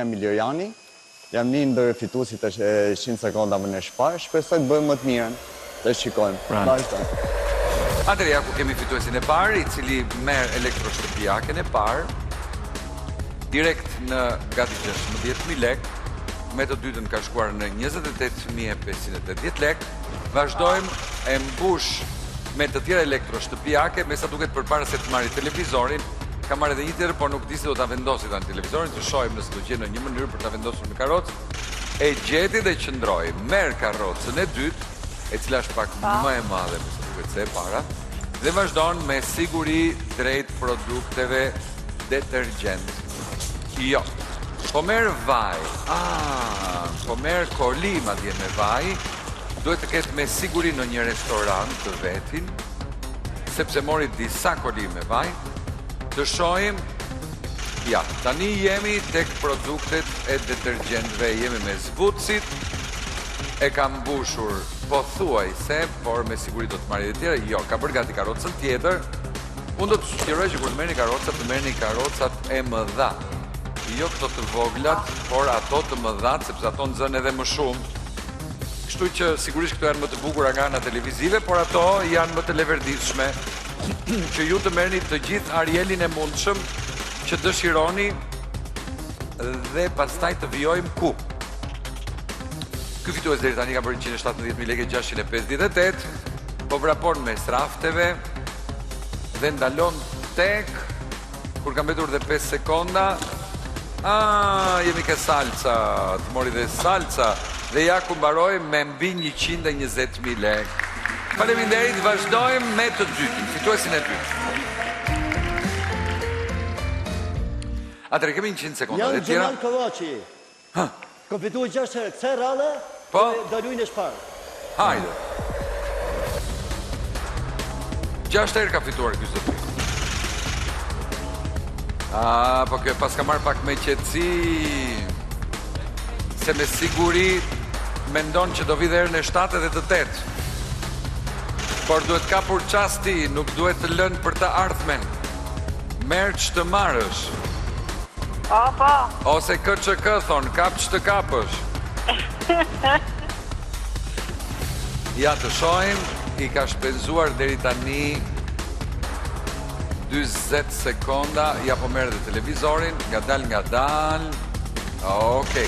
Emil Jojani, jam një ndër fituesit e 100 sekonda më në shparë, shpresoj të bëjmë më të mirën, të shikojmë. Atëherë ku kemi fituesin e parë, i cili merr elektroshtëpiaken e parë, direkt në gati 16.000 lek, me të dytën ka shkuar në 28.580 lek, vazhdojmë e mbush me të tjera elektroshtëpiake, me sa duket përpara se të marri televizorin, ka marrë edhe një tjetër, por nuk di se do ta vendosi tani televizorin, të shohim nëse do gjenë në një mënyrë për ta vendosur në karrocë. E gjeti dhe qëndroi, merr karrocën e dytë, e cila është pak më e madhe, me sa duket se e para, dhe vazhdon me siguri drejt produkteve detergjent. Jo. Po merr vaj. Po merr koli madje me vaj. Duhet të ketë me siguri në një restorant të vetin, sepse mori disa koli me vaj. Të shohim, ja, tani jemi tek produktet e detergjentëve, jemi me zbutësit, e kam mbushur pothuajse, por me siguri do të marrë edhe tjera, jo, ka bërë gati karrocën tjetër, unë do të sugjeroj që kur të merrni karrocat, të merrni karrocat e mëdha, jo këto të voglat, por ato të mëdhat, sepse ato nxën edhe më shumë. Kështu që sigurisht këto janë më të bukura nga ana televizive, por ato janë më të leverditshme, që ju të merrni të gjithë Arielin e mundshëm që dëshironi dhe pastaj të vijojmë ku. Ky fitues deri tani ka bërë 117.000 lekë 658, po vrapon mes rafteve dhe ndalon tek kur ka mbetur dhe 5 sekonda. Jemi ke salca, të mori dhe salca, dhe ja ku mbaroj me mbi 120.000 lekë. Faleminderit, vazhdojmë me të dytën, fituesin e dytë. Atëherë kemi 100 sekonda dhe tjera. Janë Gjemal Kovaci. Ka fituar 6 herë, kësaj rradhe, do luajnë e shparë. Hajde. 6 herë ka fituar ky zot. Po kjo pas ka marrë pak me qetësi, se me siguri mendon që do vi dhe herën e 7 dhe të 8. Por duhet kapur qasti, nuk duhet të lënë për të ardhmen. Merë që të marrësh. Po. Ose këtë që thonë, kap që të kapësh. Ja të shohim, i ka shpenzuar deri tani 20 sekonda, ja po merë dhe televizorin, nga dal. Okej.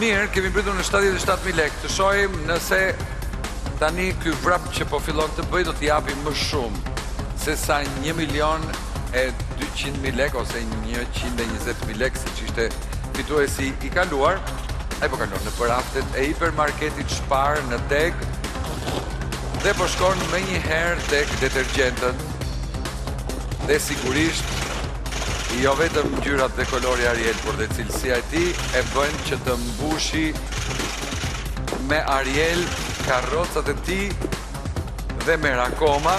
Mirë, kemi mbritur në 77.000 lekë, të shohim nëse tani ky vrap që po fillon të bëj do t'i japi më shumë se sa 1.200.000 lekë ose 120.000 lekë, siç ishte fituesi i kaluar. Ai po kalon në përaftet e hipermarketit Spar në Tek dhe po shkon më një herë tek detergjentët. Dhe sigurisht jo vetëm ngjyrat dhe kolori Ariel, por dhe cilësia e tij e bën që të mbushi me Ariel karrocat e tij dhe merr akoma.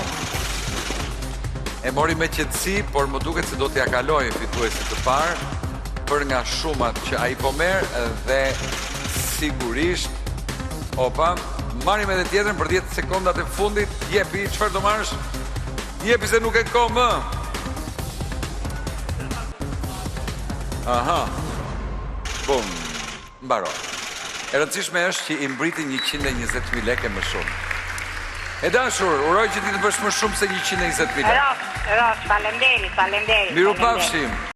E mori me qetësi, por më duket se do t'ja kaloj fituesit të parë, për nga shumat që ai po merr dhe sigurisht, marrim edhe tjetrën për 10 sekondat e fundit. Jepi, çfarë do marrësh? Jepi se nuk e ka më. Bum, mbaroj. E rëndësishme është që i mbriti 120.000 lekë më shumë. E dashur, uroj që ti të bësh më shumë se 120.000 lekë. Faleminderit. Mirupafshim.